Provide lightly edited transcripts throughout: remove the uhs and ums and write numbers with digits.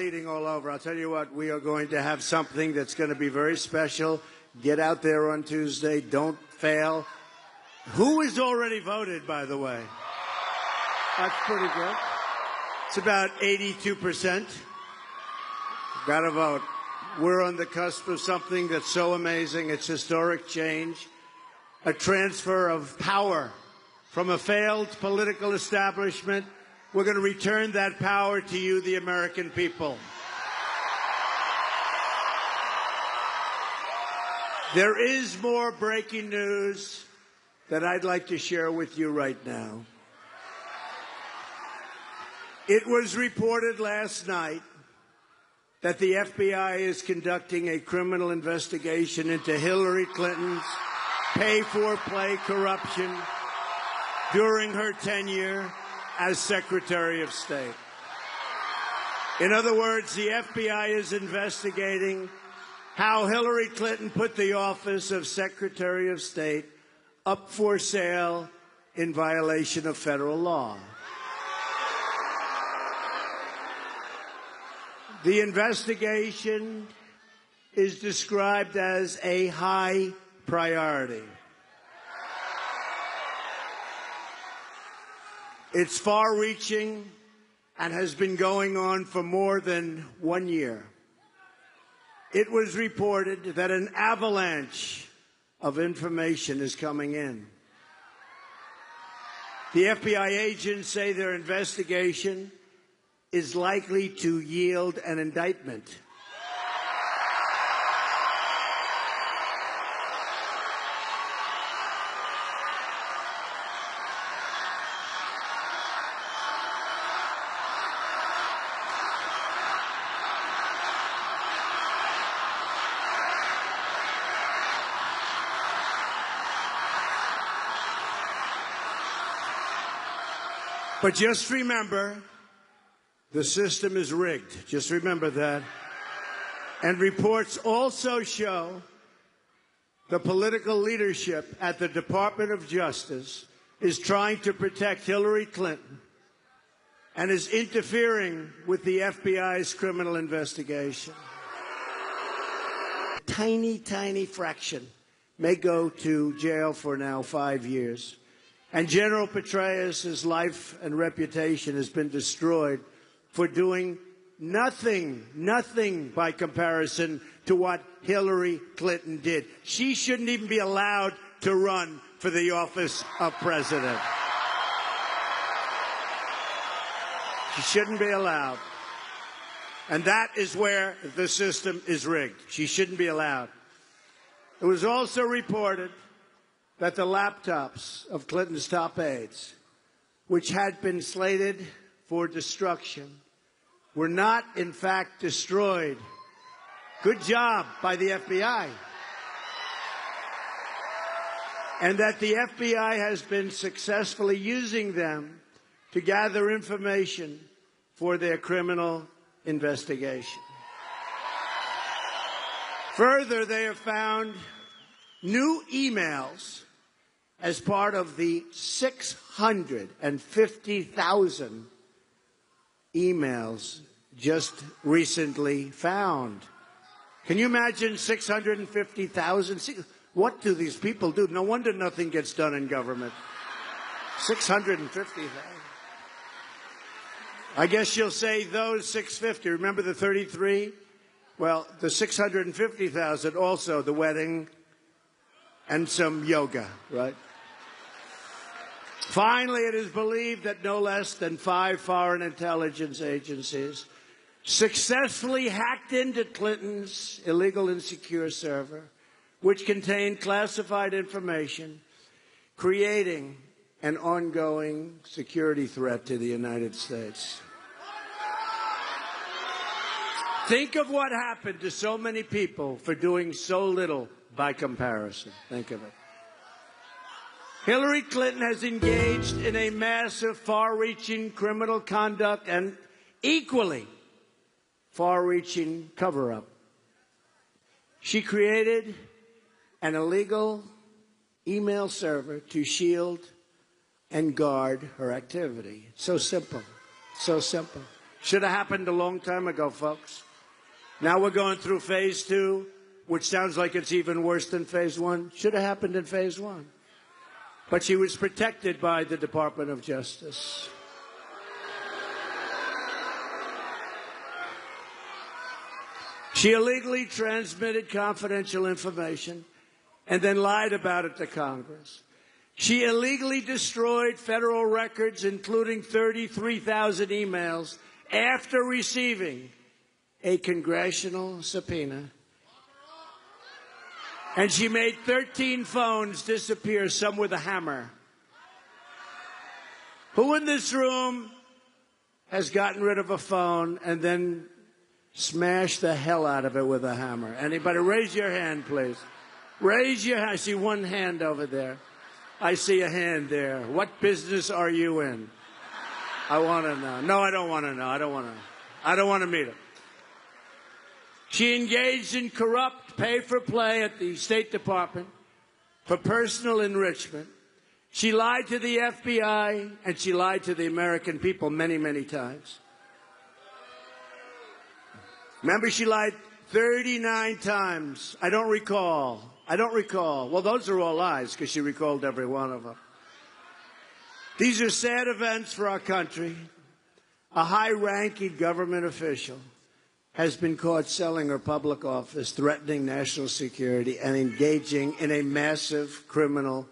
bleeding all over. I'll tell you what, we are going to have something that's going to be very special. Get out there on Tuesday. Don't fail. Who has already voted, by the way? That's pretty good. It's about 82%. Got to vote. We're on the cusp of something that's so amazing. It's historic change, a transfer of power from a failed political establishment. We're going to return that power to you, the American people. There is more breaking news that I'd like to share with you right now. It was reported last night that the FBI is conducting a criminal investigation into Hillary Clinton's pay-for-play corruption during her tenure as Secretary of State. In other words, the FBI is investigating how Hillary Clinton put the office of Secretary of State up for sale in violation of federal law. The investigation is described as a high priority. It's far-reaching and has been going on for more than 1 year. It was reported that an avalanche of information is coming in. The FBI agents say their investigation is likely to yield an indictment. But just remember, the system is rigged. Just remember that. And reports also show the political leadership at the Department of Justice is trying to protect Hillary Clinton and is interfering with the FBI's criminal investigation. Tiny, tiny fraction may go to jail for now 5 years. And General Petraeus' life and reputation has been destroyed for doing nothing by comparison to what Hillary Clinton did. She shouldn't even be allowed to run for the office of president. She shouldn't be allowed. And that is where the system is rigged. She shouldn't be allowed. It was also reported that the laptops of Clinton's top aides, which had been slated for destruction, were not, in fact, destroyed. Good job by the FBI. And that the FBI has been successfully using them to gather information for their criminal investigation. Further, they have found new emails as part of the 650,000 emails just recently found. Can you imagine 650,000? What do these people do? No wonder nothing gets done in government. 650,000. I guess you'll say those 650. Remember the 33? Well, the 650,000 also the wedding and some yoga, right? Finally, it is believed that no less than 5 foreign intelligence agencies successfully hacked into Clinton's illegal and secure server, which contained classified information, creating an ongoing security threat to the United States. Think of what happened to so many people for doing so little by comparison. Think of it. Hillary Clinton has engaged in a massive, far-reaching criminal conduct and equally far-reaching cover-up. She created an illegal email server to shield and guard her activity. So simple. So simple. Should have happened a long time ago, folks. Now we're going through phase 2, which sounds like it's even worse than phase 1. Should have happened in phase 1. But she was protected by the Department of Justice. She illegally transmitted confidential information and then lied about it to Congress. She illegally destroyed federal records, including 33,000 emails, after receiving a congressional subpoena. And she made 13 phones disappear, some with a hammer. Who in this room has gotten rid of a phone and then smashed the hell out of it with a hammer? Anybody? Raise your hand, please. Raise your hand. I see one hand over there. I see a hand there. What business are you in? I want to know. No, I don't want to know. I don't want to meet her. She engaged in corrupt pay-for-play at the State Department for personal enrichment. She lied to the FBI, and she lied to the American people many, many times. Remember, she lied 39 times. I don't recall. Well, those are all lies, because she recalled every one of them. These are sad events for our country. A high-ranking government official has been caught selling her public office, threatening national security, and engaging in a massive criminal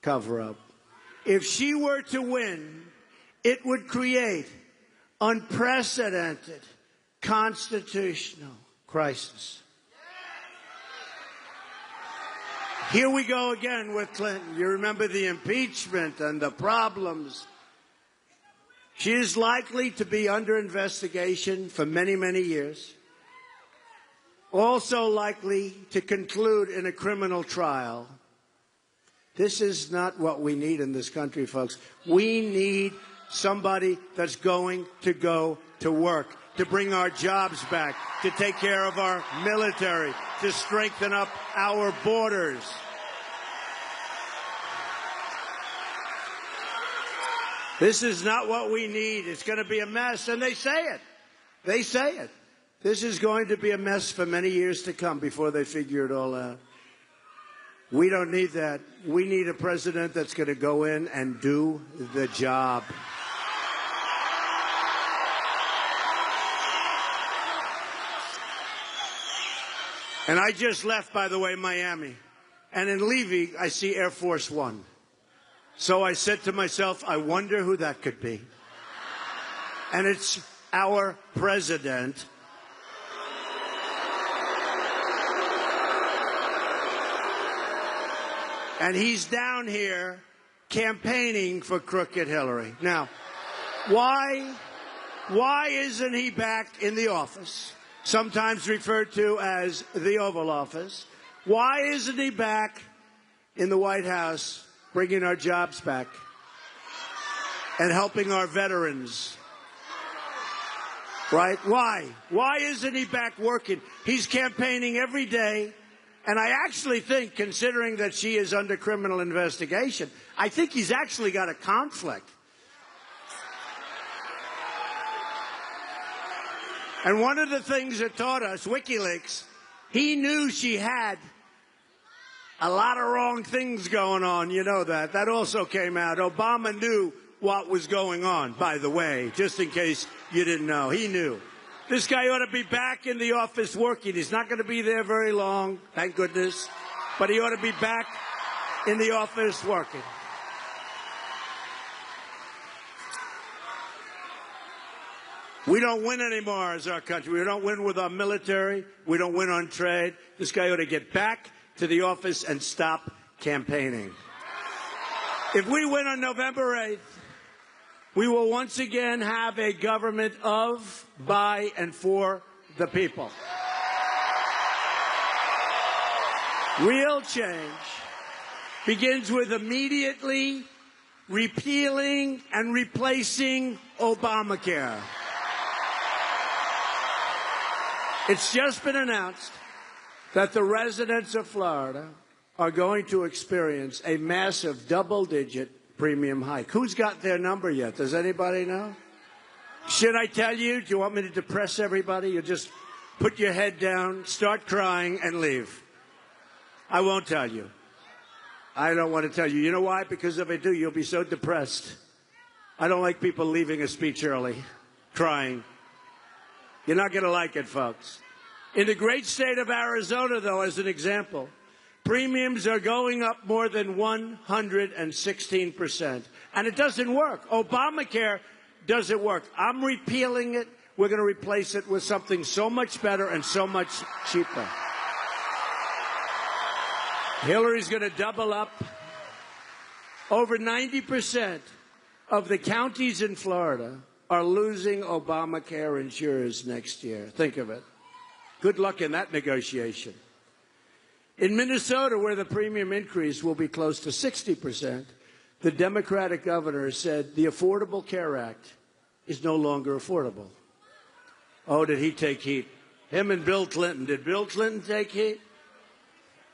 cover-up. If she were to win, it would create unprecedented constitutional crisis. Here we go again with Clinton. You remember the impeachment and the problems. She is likely to be under investigation for many, many years. Also likely to conclude in a criminal trial. This is not what we need in this country, folks. We need somebody that's going to go to work, to bring our jobs back, to take care of our military, to strengthen up our borders. This is not what we need. It's going to be a mess, and they say it. They say it. This is going to be a mess for many years to come before they figure it all out. We don't need that. We need a president that's going to go in and do the job. And I just left, by the way, Miami. And in leaving, I see Air Force One. So I said to myself, I wonder who that could be. And it's our president. And he's down here campaigning for crooked Hillary. Now, why isn't he back in the office? Sometimes referred to as the Oval Office. Why isn't he back in the White House bringing our jobs back and helping our veterans? Right? Why? Why isn't he back working? He's campaigning every day. And I actually think, considering that she is under criminal investigation, I think he's actually got a conflict. And one of the things that taught us, WikiLeaks, he knew she had a lot of wrong things going on. You know that. That also came out. Obama knew what was going on, by the way, just in case you didn't know. He knew. This guy ought to be back in the office working. He's not going to be there very long, thank goodness. But he ought to be back in the office working. We don't win anymore as our country. We don't win with our military. We don't win on trade. This guy ought to get back to the office and stop campaigning. If we win on November 8th, we will once again have a government of, by, and for the people. Real change begins with immediately repealing and replacing Obamacare. It's just been announced that the residents of Florida are going to experience a massive double-digit premium hike. Who's got their number yet? Does anybody know? Should I tell you? Do you want me to depress everybody? You just put your head down, start crying, and leave. I won't tell you. I don't want to tell you. You know why? Because if I do, you'll be so depressed. I don't like people leaving a speech early, crying. You're not going to like it, folks. In the great state of Arizona, though, as an example, premiums are going up more than 116%. And it doesn't work. Obamacare doesn't work. I'm repealing it. We're going to replace it with something so much better and so much cheaper. Hillary's going to double up. Over 90% of the counties in Florida are losing Obamacare insurers next year. Think of it. Good luck in that negotiation. In Minnesota, where the premium increase will be close to 60%, the Democratic governor said the Affordable Care Act is no longer affordable. Oh, did he take heat? Him and Bill Clinton. Did Bill Clinton take heat?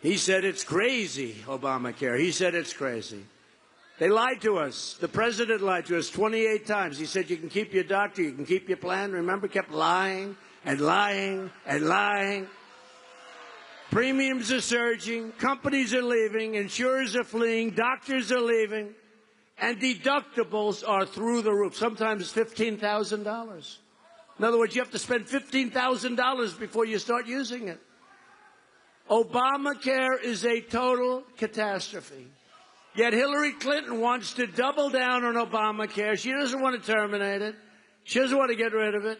He said it's crazy, Obamacare. He said it's crazy. They lied to us. The president lied to us 28 times. He said you can keep your doctor, you can keep your plan. Remember, kept lying and lying and lying. Premiums are surging, companies are leaving, insurers are fleeing, doctors are leaving, and deductibles are through the roof, sometimes $15,000. In other words, you have to spend $15,000 before you start using it. Obamacare is a total catastrophe. Yet Hillary Clinton wants to double down on Obamacare. She doesn't want to terminate it. She doesn't want to get rid of it.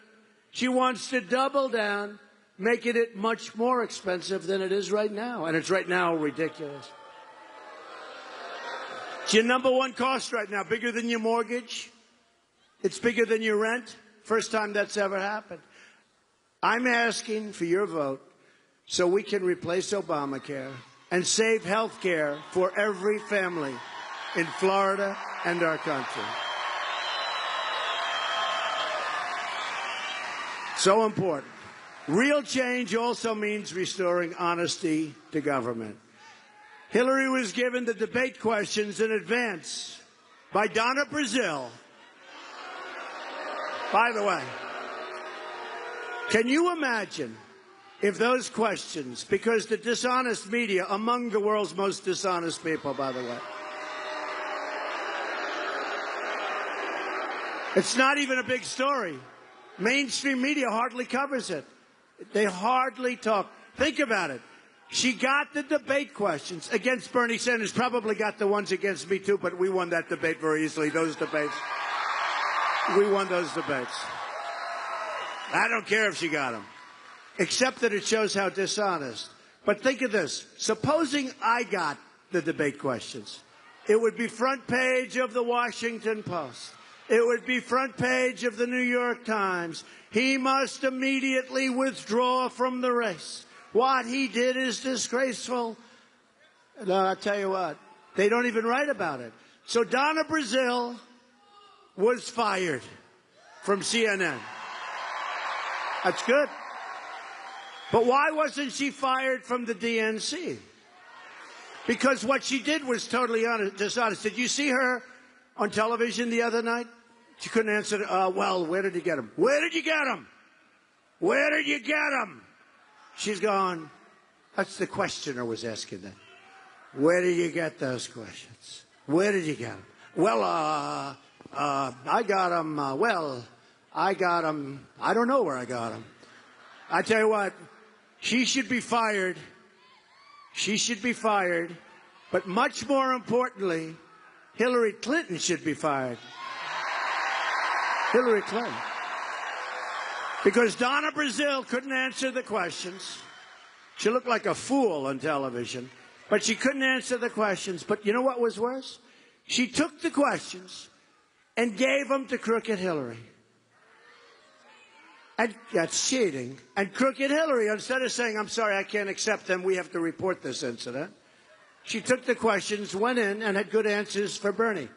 She wants to double down, making it much more expensive than it is right now. And it's right now ridiculous. It's your number one cost right now, bigger than your mortgage. It's bigger than your rent. First time that's ever happened. I'm asking for your vote so we can replace Obamacare and save health care for every family in Florida and our country. So important. Real change also means restoring honesty to government. Hillary was given the debate questions in advance by Donna Brazile. By the way, can you imagine if those questions, because the dishonest media, among the world's most dishonest people, by the way, it's not even a big story. Mainstream media hardly covers it. They hardly talk. Think about it. She got the debate questions against Bernie Sanders, probably got the ones against me too, but we won that debate very easily, those debates. We won those debates. I don't care if she got them, except that it shows how dishonest. But think of this. Supposing I got the debate questions, it would be front page of the Washington Post. It would be front page of the New York Times. He must immediately withdraw from the race. What he did is disgraceful. No, I'll tell you what. They don't even write about it. So Donna Brazile was fired from CNN. That's good. But why wasn't she fired from the DNC? Because what she did was totally dishonest. Did you see her on television the other night? She couldn't answer, well, where did you get him? Where did you get him? Where did you get him? She's gone. That's the questioner was asking that. Where did you get those questions? Where did you get them? Well, I got them. I got them. I don't know where I got them. I tell you what, she should be fired. She should be fired. But much more importantly, Hillary Clinton should be fired. Hillary Clinton. Because Donna Brazile couldn't answer the questions. She looked like a fool on television, but she couldn't answer the questions. But you know what was worse? She took the questions and gave them to Crooked Hillary. And that's cheating. And Crooked Hillary, instead of saying, I'm sorry, I can't accept them, we have to report this incident, she took the questions, went in, and had good answers for Bernie.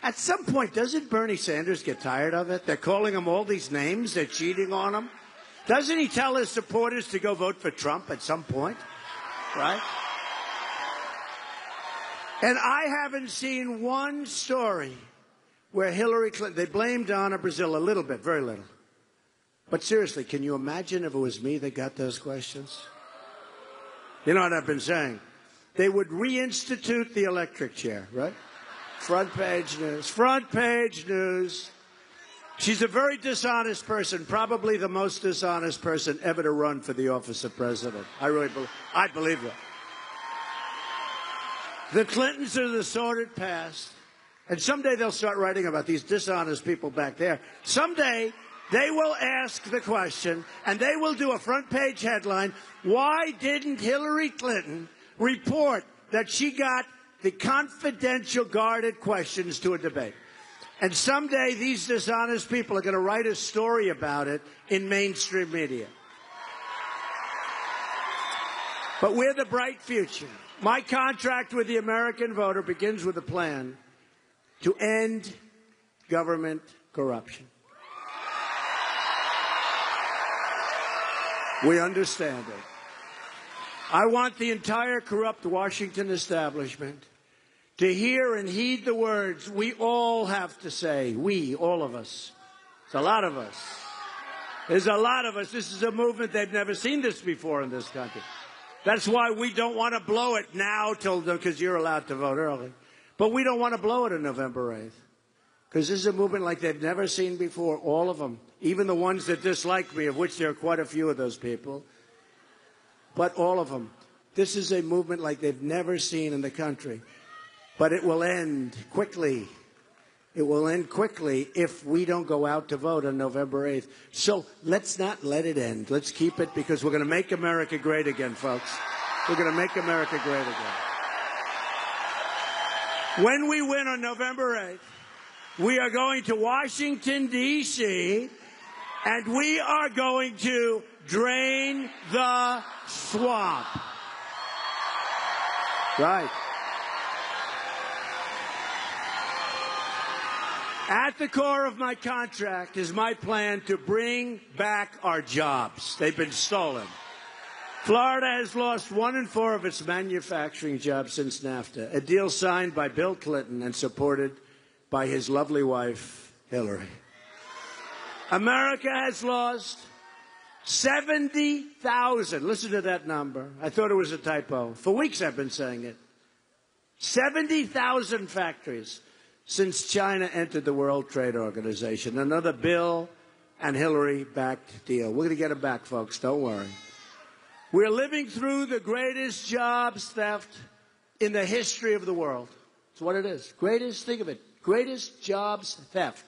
At some point, doesn't Bernie Sanders get tired of it? They're calling him all these names. They're cheating on him. Doesn't he tell his supporters to go vote for Trump at some point? Right? And I haven't seen one story where Hillary Clinton, they blamed Donna Brazile a little bit, very little. But seriously, can you imagine if it was me that got those questions? You know what I've been saying? They would reinstitute the electric chair, right? Front page news. Front page news. She's a very dishonest person, probably the most dishonest person ever to run for the office of president. I believe that. The Clintons are the sordid past. And someday they'll start writing about these dishonest people back there. Someday they will ask the question, and they will do a front-page headline, why didn't Hillary Clinton report that she got the confidential guarded questions to a debate? And someday these dishonest people are going to write a story about it in mainstream media. But we're the bright future. My contract with the American voter begins with a plan to end government corruption. We understand it. I want the entire corrupt Washington establishment to hear and heed the words we all have to say. We, all of us. It's a lot of us. There's a lot of us. This is a movement. They've never seen this before in this country. That's why we don't want to blow it now because you're allowed to vote early. But we don't want to blow it on November 8th. Because this is a movement like they've never seen before, all of them. Even the ones that dislike me, of which there are quite a few of those people. But all of them. This is a movement like they've never seen in the country. But it will end quickly. It will end quickly if we don't go out to vote on November 8th. So let's not let it end. Let's keep it because we're going to make America great again, folks. We're going to make America great again. When we win on November 8th, we are going to Washington, D.C., and we are going to drain the swamp. Right. At the core of my contract is my plan to bring back our jobs. They've been stolen. Florida has lost 1 in 4 of its manufacturing jobs since NAFTA, a deal signed by Bill Clinton and supported by his lovely wife, Hillary. America has lost 70,000. Listen to that number. I thought it was a typo. For weeks I've been saying it. 70,000 factories since China entered the World Trade Organization. Another Bill and Hillary-backed deal. We're going to get it back, folks. Don't worry. We're living through the greatest jobs theft in the history of the world. That's what it is. Greatest, think of it, greatest jobs theft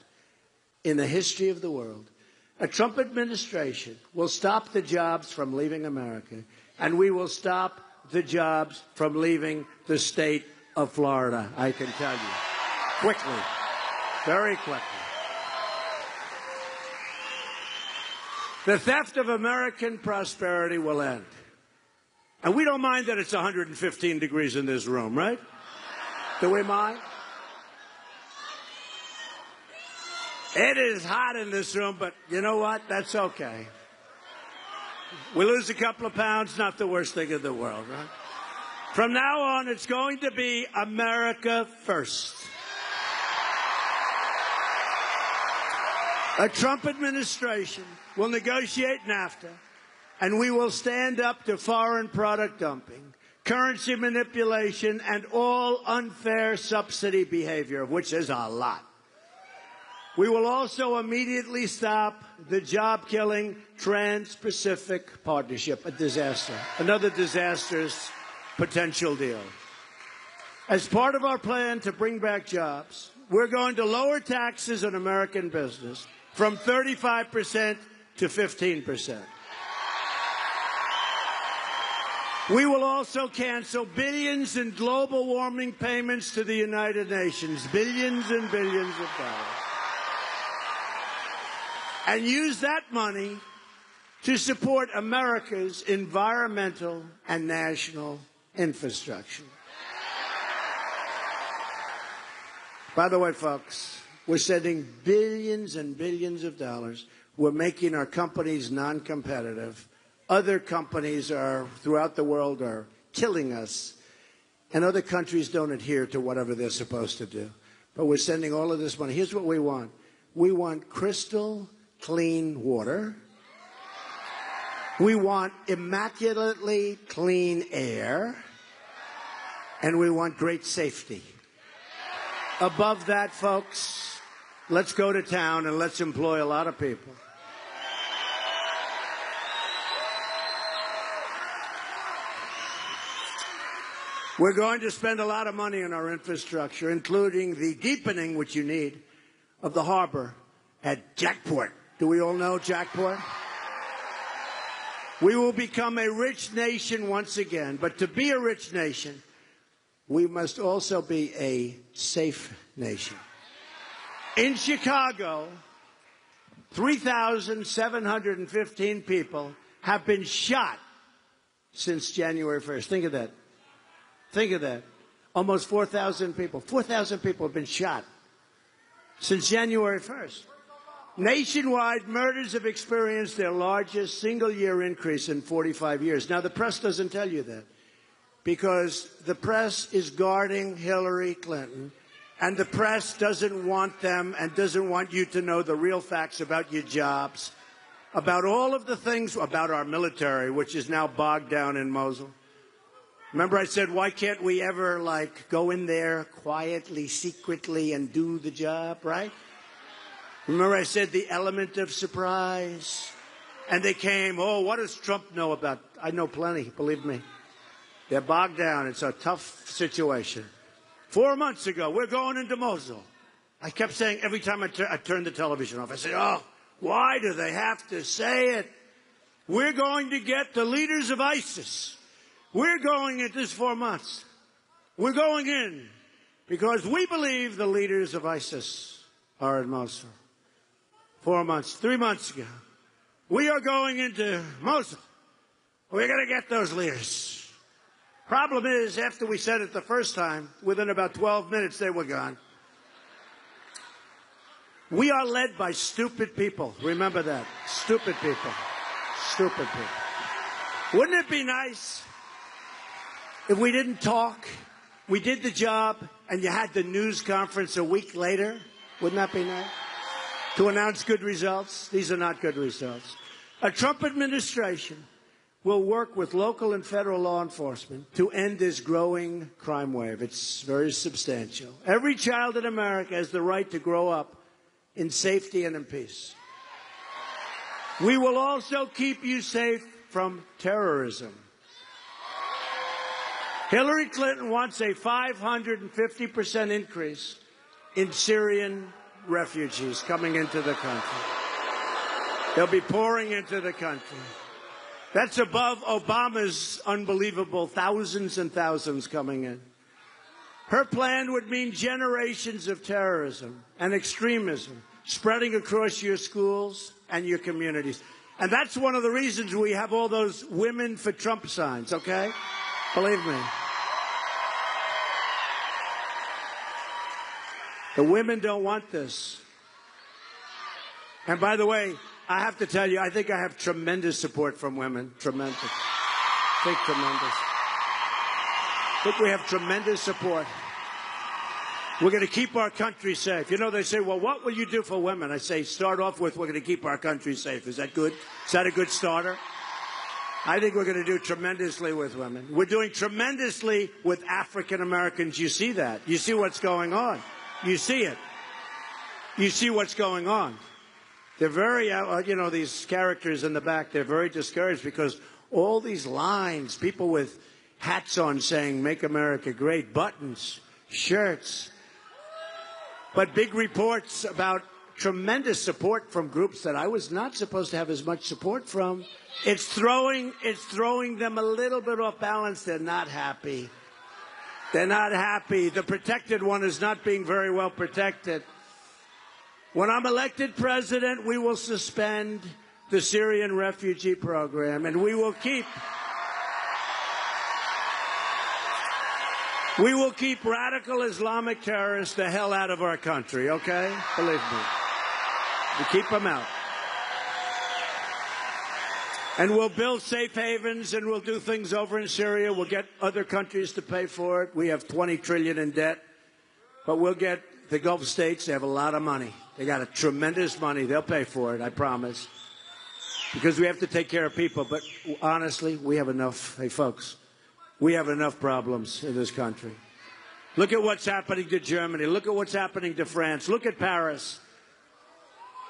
in the history of the world. A Trump administration will stop the jobs from leaving America, and we will stop the jobs from leaving the state of Florida, I can tell you. Quickly. Very quickly. The theft of American prosperity will end. And we don't mind that it's 115 degrees in this room, right? Do we mind? It is hot in this room, but you know what? That's okay. We lose a couple of pounds, not the worst thing in the world, right? From now on, it's going to be America first. A Trump administration will negotiate NAFTA, and we will stand up to foreign product dumping, currency manipulation, and all unfair subsidy behavior, of which there's a lot. We will also immediately stop the job-killing Trans-Pacific Partnership, a disaster, another disastrous potential deal. As part of our plan to bring back jobs, we're going to lower taxes on American business from 35% to 15%. We will also cancel billions in global warming payments to the United Nations, billions and billions of dollars, and use that money to support America's environmental and national infrastructure. By the way, folks, we're sending billions and billions of dollars. We're making our companies non-competitive. Other companies throughout the world are killing us, and other countries don't adhere to whatever they're supposed to do. but we're sending all of this money. Here's what we want. We want crystal clean water. We want immaculately clean air. And we want great safety. Above that, folks, let's go to town and let's employ a lot of people. We're going to spend a lot of money on our infrastructure, including the deepening, which you need, of the harbor at Jackport. Do we all know Jackport? We will become a rich nation once again, but to be a rich nation, we must also be a safe nation. In Chicago, 3,715 people have been shot since January 1st. Think of that. Think of that. Almost 4,000 people. 4,000 people have been shot since January 1st. Nationwide, murders have experienced their largest single-year increase in 45 years. Now, the press doesn't tell you that, because the press is guarding Hillary Clinton, and the press doesn't want them and doesn't want you to know the real facts about your jobs, about all of the things, about our military, which is now bogged down in Mosul. Remember I said, why can't we ever, go in there quietly, secretly, and do the job, right? Remember I said the element of surprise? And they came, oh, what does Trump know about? I know plenty, believe me. They're bogged down. It's a tough situation. 4 months ago, we're going into Mosul. I kept saying every time I turned the television off, I said, oh, why do they have to say it? We're going to get the leaders of ISIS. We're going at this 4 months. We're going in because we believe the leaders of ISIS are in Mosul. 4 months, 3 months ago, we are going into Mosul. We're going to get those leaders. Problem is, after we said it the first time, within about 12 minutes, they were gone. We are led by stupid people. Remember that. Stupid people. Stupid people. Wouldn't it be nice if we didn't talk, we did the job, and you had the news conference a week later? Wouldn't that be nice? To announce good results? These are not good results. A Trump administration will work with local and federal law enforcement to end this growing crime wave. It's very substantial. Every child in America has the right to grow up in safety and in peace. We will also keep you safe from terrorism. Hillary Clinton wants a 550% increase in Syrian refugees coming into the country. They'll be pouring into the country. That's above Obama's unbelievable thousands and thousands coming in. Her plan would mean generations of terrorism and extremism spreading across your schools and your communities. And that's one of the reasons we have all those Women for Trump signs, okay? Believe me. The women don't want this. And by the way, I have to tell you, I think I have tremendous support from women. Tremendous. I think tremendous. I think we have tremendous support. We're going to keep our country safe. You know, they say, well, what will you do for women? I say, start off with, we're going to keep our country safe. Is that good? Is that a good starter? I think we're going to do tremendously with women. We're doing tremendously with African Americans. You see that. You see what's going on. You see it. You see what's going on. They're very, these characters in the back, they're very discouraged because all these lines, people with hats on saying, make America great, buttons, shirts, but big reports about tremendous support from groups that I was not supposed to have as much support from. It's throwing them a little bit off balance. They're not happy. They're not happy. The protected one is not being very well protected. When I'm elected president, we will suspend the Syrian refugee program, and we will keep radical Islamic terrorists the hell out of our country, okay? Believe me. We keep them out. And we'll build safe havens, and we'll do things over in Syria. We'll get other countries to pay for it. We have $20 trillion in debt, but we'll get the Gulf states, they have a lot of money. They got a tremendous money. They'll pay for it, I promise. Because we have to take care of people. But honestly, we have enough. Hey, folks, we have enough problems in this country. Look at what's happening to Germany. Look at what's happening to France. Look at Paris.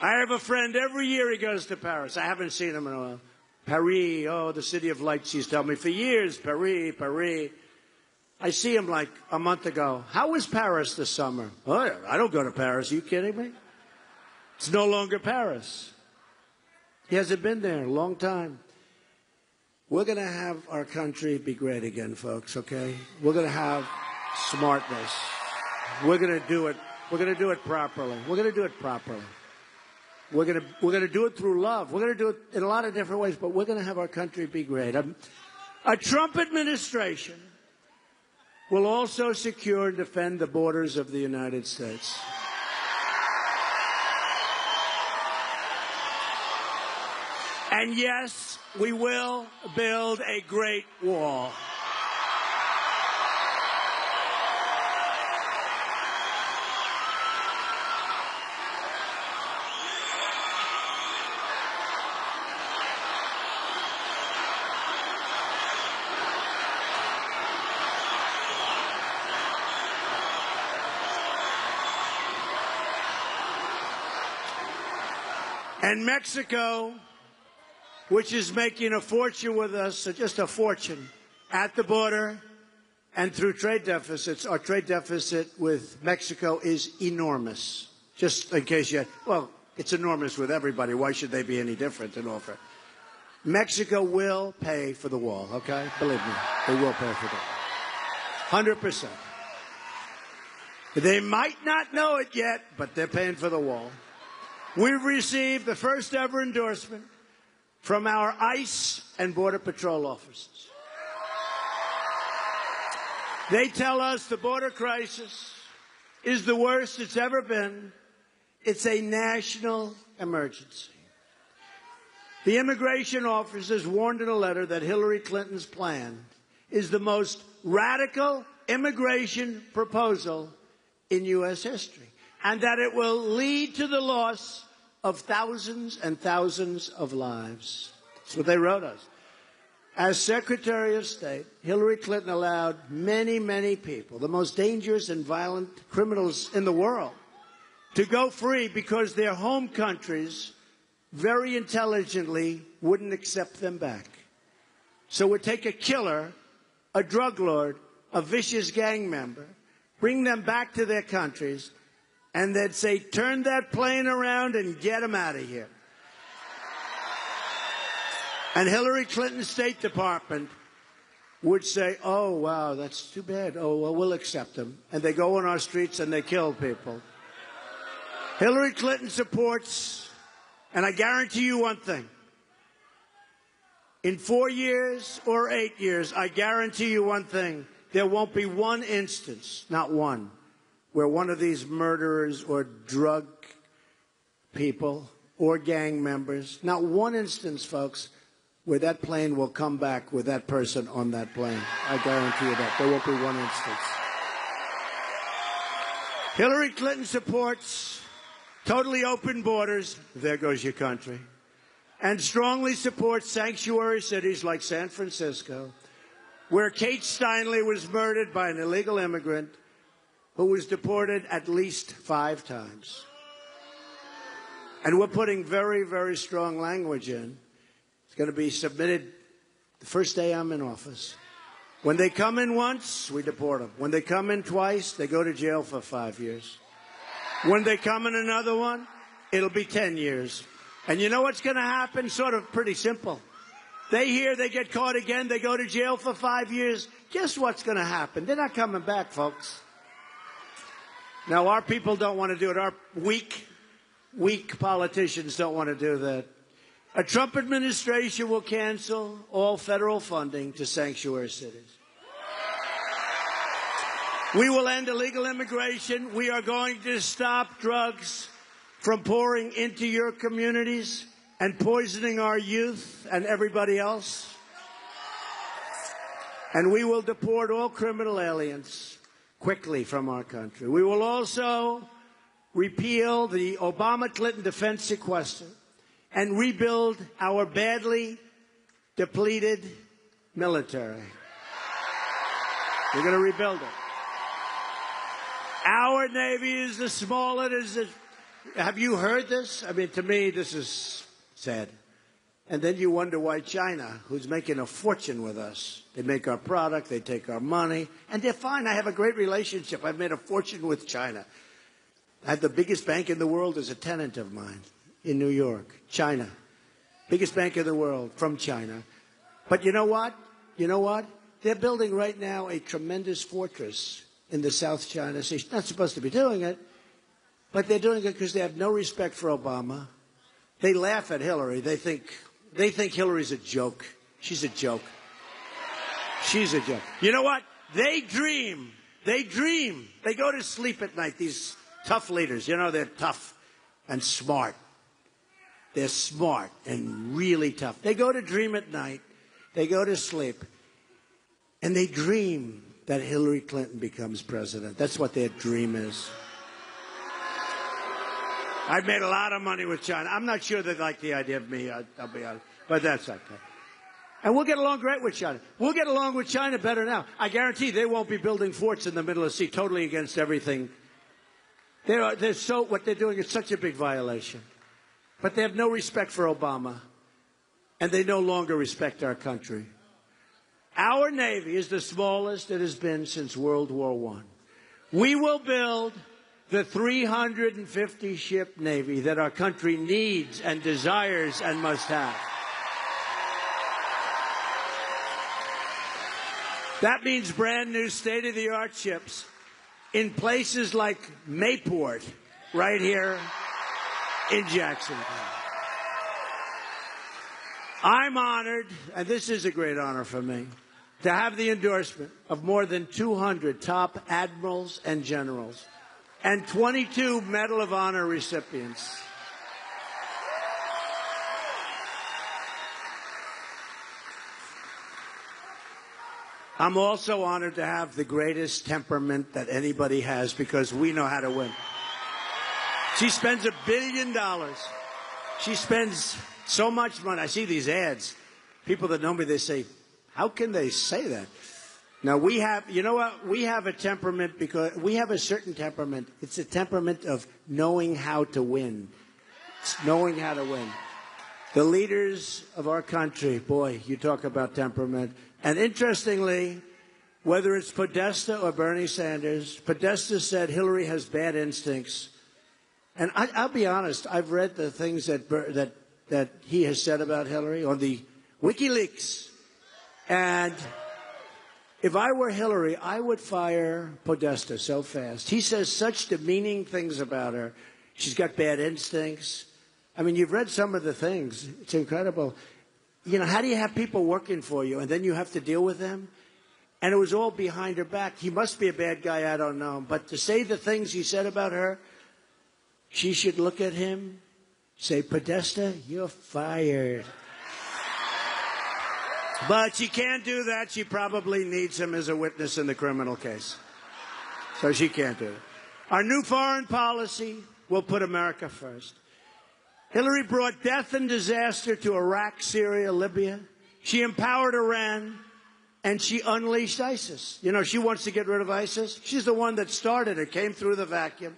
I have a friend, every year he goes to Paris. I haven't seen him in a while. Paris, oh, the city of lights, he's telling me for years, Paris, Paris. I see him like a month ago. How was Paris this summer? Oh, I don't go to Paris. Are you kidding me? It's no longer Paris. He hasn't been there in a long time. We're going to have our country be great again, folks, okay? We're going to have smartness. We're going to do it. We're going to do it properly. We're going to do it properly. We're going to do it through love. We're going to do it in a lot of different ways, but we're going to have our country be great. A Trump administration will also secure and defend the borders of the United States. And yes, we will build a great wall. And Mexico, which is making a fortune with us, just a fortune, at the border and through trade deficits. Our trade deficit with Mexico is enormous. Just in case you, well, it's enormous with everybody. Why should they be any different in offer? Mexico will pay for the wall, okay? Believe me, they will pay for it. 100%. They might not know it yet, but they're paying for the wall. We've received the first ever endorsement from our ICE and Border Patrol officers. They tell us the border crisis is the worst it's ever been. It's a national emergency. The immigration officers warned in a letter that Hillary Clinton's plan is the most radical immigration proposal in U.S. history, and that it will lead to the loss of thousands and thousands of lives. That's what they wrote us. As Secretary of State, Hillary Clinton allowed many, many people, the most dangerous and violent criminals in the world, to go free because their home countries very intelligently wouldn't accept them back. So we'd take a killer, a drug lord, a vicious gang member, bring them back to their countries, and they'd say, turn that plane around and get them out of here. And Hillary Clinton's State Department would say, oh, wow, that's too bad. Oh, well, we'll accept them. And they go on our streets and they kill people. Hillary Clinton supports, and I guarantee you one thing. In 4 years or 8 years, I guarantee you one thing. There won't be one instance, not one, where one of these murderers or drug people or gang members, not one instance, folks, where that plane will come back with that person on that plane. I guarantee you that. There won't be one instance. Hillary Clinton supports totally open borders. There goes your country. And strongly supports sanctuary cities like San Francisco, where Kate Steinle was murdered by an illegal immigrant who was deported at least 5 times. And we're putting very, very strong language in. It's going to be submitted the first day I'm in office. When they come in once, we deport them. When they come in twice, they go to jail for 5 years. When they come in another one, it'll be 10 years. And you know what's going to happen? Sort of pretty simple. They hear they get caught again, they go to jail for 5 years. Guess what's going to happen? They're not coming back, folks. Now, our people don't want to do it. Our weak politicians don't want to do that. A Trump administration will cancel all federal funding to sanctuary cities. We will end illegal immigration. We are going to stop drugs from pouring into your communities and poisoning our youth and everybody else. And we will deport all criminal aliens quickly from our country. We will also repeal the Obama-Clinton defense sequester and rebuild our badly depleted military. We're going to rebuild it. Our Navy is the smallest. Have you heard this? I mean, to me, this is sad. And then you wonder why China, who's making a fortune with us, they make our product, they take our money, and they're fine. I have a great relationship. I've made a fortune with China. I have the biggest bank in the world as a tenant of mine in New York, China. Biggest bank in the world from China. But you know what? You know what? They're building right now a tremendous fortress in the South China Sea. Not supposed to be doing it, but they're doing it because they have no respect for Obama. They laugh at Hillary. They think Hillary's a joke. She's a joke. She's a joke. You know what? They dream. They dream. They go to sleep at night, these tough leaders. You know, they're tough and smart. They're smart and really tough. They go to dream at night. They go to sleep. And they dream that Hillary Clinton becomes president. That's what their dream is. I've made a lot of money with China. I'm not sure they like the idea of me, I'll be honest. But that's okay. And we'll get along great with China. We'll get along with China better now. I guarantee they won't be building forts in the middle of the sea, totally against everything. What they're doing is such a big violation. But they have no respect for Obama. And they no longer respect our country. Our Navy is the smallest it has been since World War I. We will build the 350-ship Navy that our country needs and desires and must have. That means brand new state-of-the-art ships in places like Mayport, right here in Jacksonville. I'm honored, and this is a great honor for me, to have the endorsement of more than 200 top admirals and generals and 22 Medal of Honor recipients. I'm also honored to have the greatest temperament that anybody has because we know how to win. She spends $1 billion. She spends so much money. I see these ads. People that know me, they say, how can they say that? Now, we have, you know what? We have a temperament because we have a certain temperament. It's a temperament of knowing how to win. It's knowing how to win. The leaders of our country, boy, you talk about temperament. And interestingly, whether it's Podesta or Bernie Sanders, Podesta said Hillary has bad instincts. And I'll be honest, I've read the things that he has said about Hillary on the WikiLeaks. And if I were Hillary, I would fire Podesta so fast. He says such demeaning things about her. She's got bad instincts. I mean, you've read some of the things. It's incredible. You know, how do you have people working for you and then you have to deal with them? And it was all behind her back. He must be a bad guy, I don't know. But to say the things he said about her, she should look at him, say, Podesta, you're fired. But she can't do that. She probably needs him as a witness in the criminal case. So she can't do it. Our new foreign policy will put America first. Hillary brought death and disaster to Iraq, Syria, Libya. She empowered Iran, and she unleashed ISIS. You know, she wants to get rid of ISIS. She's the one that started it, came through the vacuum.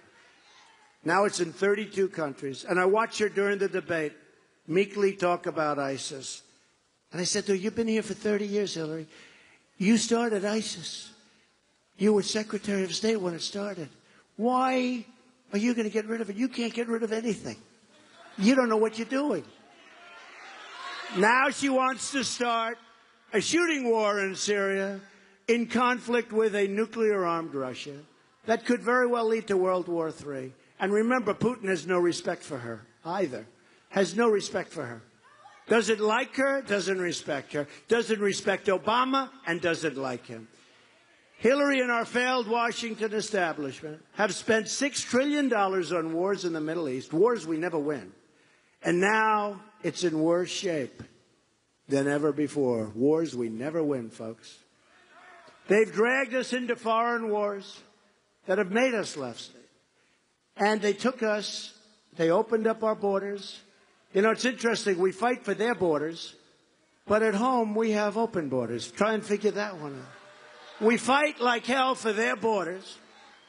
Now it's in 32 countries. And I watched her during the debate meekly talk about ISIS. And I said to her, you've been here for 30 years, Hillary. You started ISIS. You were Secretary of State when it started. Why are you going to get rid of it? You can't get rid of anything. You don't know what you're doing. Now she wants to start a shooting war in Syria in conflict with a nuclear-armed Russia that could very well lead to World War III. And remember, Putin has no respect for her either. Has no respect for her. Doesn't like her, doesn't respect her. Doesn't respect Obama, and doesn't like him. Hillary and our failed Washington establishment have spent $6 trillion on wars in the Middle East, wars we never win. And now it's in worse shape than ever before. Wars we never win, folks. They've dragged us into foreign wars. that have made us left state. And they took us, they opened up our borders. You know, it's interesting, we fight for their borders, but at home we have open borders. Try and figure that one out. We fight like hell for their borders.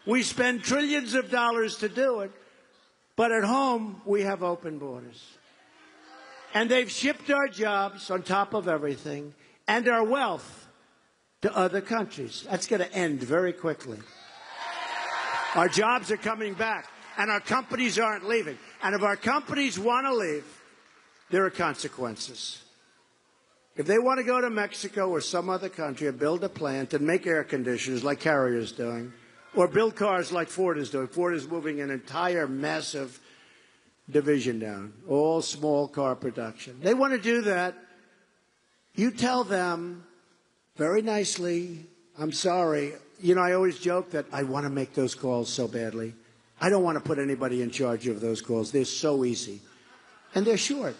We spend trillions of dollars to do it, but at home we have open borders. And they've shipped our jobs on top of everything and our wealth to other countries. That's going to end very quickly. Our jobs are coming back, and our companies aren't leaving. And if our companies want to leave, there are consequences. If they want to go to Mexico or some other country and build a plant and make air conditioners like Carrier's doing, or build cars like Ford is doing. Ford is moving an entire massive division down, all small car production. They want to do that. You tell them very nicely, I'm sorry. You know, I always joke that I want to make those calls so badly. I don't want to put anybody in charge of those calls. They're so easy. And they're short.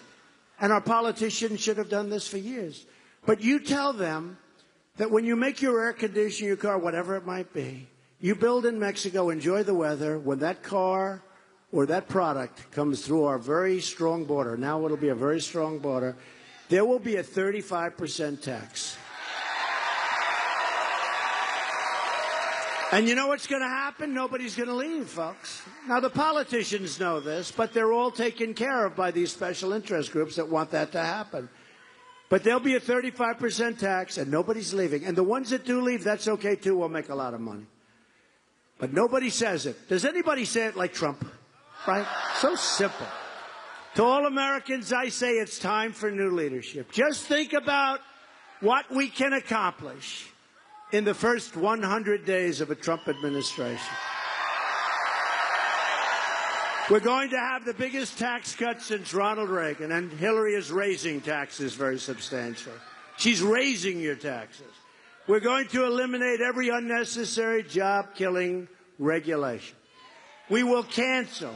And our politicians should have done this for years. But you tell them that when you make your air conditioner, your car, whatever it might be, you build in Mexico, enjoy the weather. When that car or that product comes through our very strong border, now it'll be a very strong border, there will be a 35% tax. And you know what's going to happen? Nobody's going to leave, folks. Now, the politicians know this, but they're all taken care of by these special interest groups that want that to happen. But there'll be a 35% tax, and nobody's leaving. And the ones that do leave, that's okay, too. We'll make a lot of money. But nobody says it. Does anybody say it like Trump? Right? So simple. To all Americans, I say it's time for new leadership. Just think about what we can accomplish in the first 100 days of a Trump administration. We're going to have the biggest tax cut since Ronald Reagan, and Hillary is raising taxes very substantially. She's raising your taxes. We're going to eliminate every unnecessary job-killing regulation. We will cancel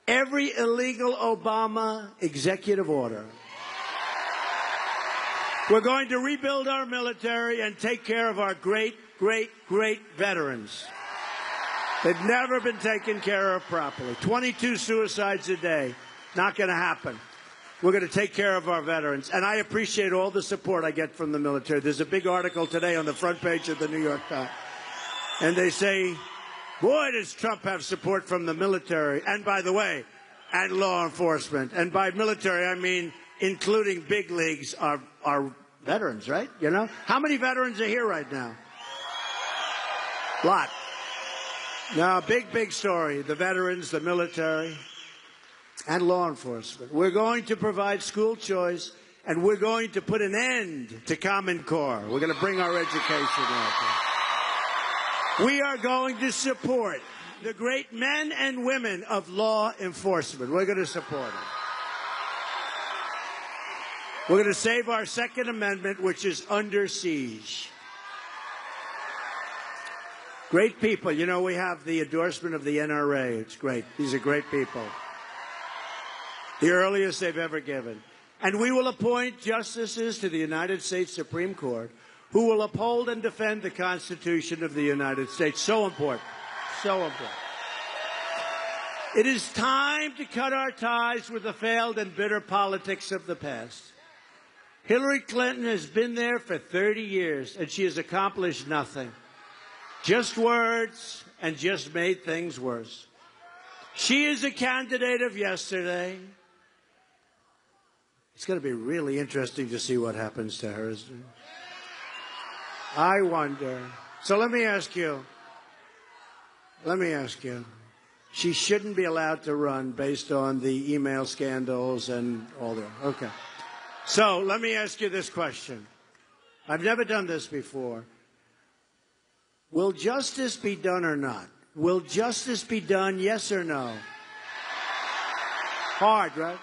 every illegal Obama executive order. We're going to rebuild our military and take care of our great, great, great veterans. They've never been taken care of properly. 22 suicides a day. Not going to happen. We're going to take care of our veterans. And I appreciate all the support I get from the military. There's a big article today on the front page of the New York Times. And they say, boy, does Trump have support from the military. And by the way, and law enforcement. And by military, I mean including big leagues, are veterans, right? You know? How many veterans are here right now? Lot. Now, big story. The veterans, the military, and law enforcement. We're going to provide school choice, and we're going to put an end to Common Core. We're going to bring our education out there. We are going to support the great men and women of law enforcement. We're going to support them. We're going to save our Second Amendment, which is under siege. Great people. You know, we have the endorsement of the NRA. It's great. These are great people. The earliest they've ever given. And we will appoint justices to the United States Supreme Court who will uphold and defend the Constitution of the United States. So important. So important. It is time to cut our ties with the failed and bitter politics of the past. Hillary Clinton has been there for 30 years, and she has accomplished nothing. Just words and just made things worse. She is a candidate of yesterday. It's going to be really interesting to see what happens to her, isn't it? I wonder. So let me ask you. She shouldn't be allowed to run based on the email scandals and all that. Okay. So let me ask you this question. I've never done this before. Will justice be done or not? Will justice be done, yes or no? Hard, right?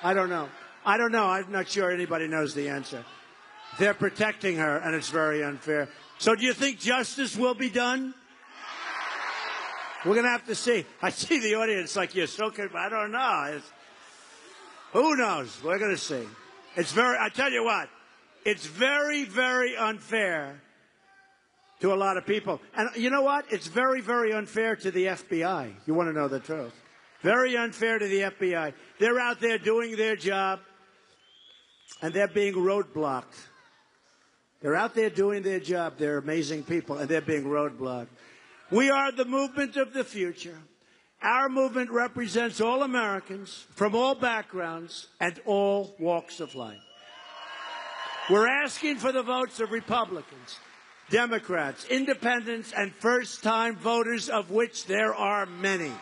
I don't know. I'm not sure anybody knows the answer. They're protecting her, and it's very unfair. So do you think justice will be done? We're going to have to see. I see the audience like you're so confused. I don't know. Who knows? We're going to see. I tell you what, it's very, very unfair to a lot of people. And you know what? It's very, very unfair to the FBI. You want to know the truth. Very unfair to the FBI. They're out there doing their job, and they're being roadblocked. They're out there doing their job. They're amazing people, and they're being roadblocked. We are the movement of the future. Our movement represents all Americans from all backgrounds and all walks of life. We're asking for the votes of Republicans, Democrats, independents, and first-time voters, of which there are many.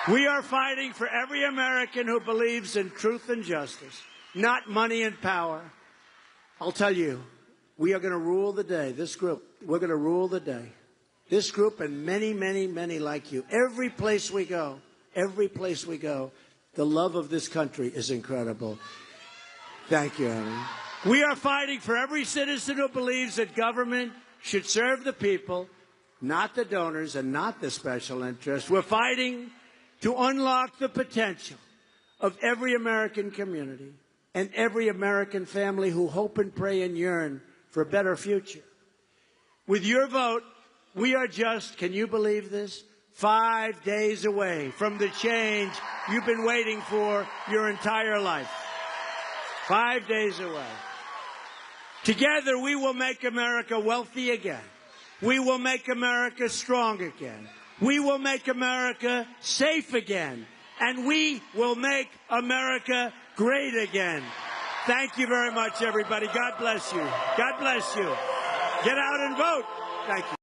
We are fighting for every American who believes in truth and justice, not money and power. I'll tell you, we are going to rule the day. This group, we're going to rule the day. This group and many, many, many like you. Every place we go, the love of this country is incredible. Thank you, Annie. We are fighting for every citizen who believes that government should serve the people, not the donors and not the special interests. We're fighting to unlock the potential of every American community and every American family who hope and pray and yearn for a better future. With your vote, we are just, can you believe this, 5 days away from the change you've been waiting for your entire life. 5 days away. Together, we will make America wealthy again. We will make America strong again. We will make America safe again. And we will make America great again. Thank you very much, everybody. God bless you. God bless you. Get out and vote. Thank you.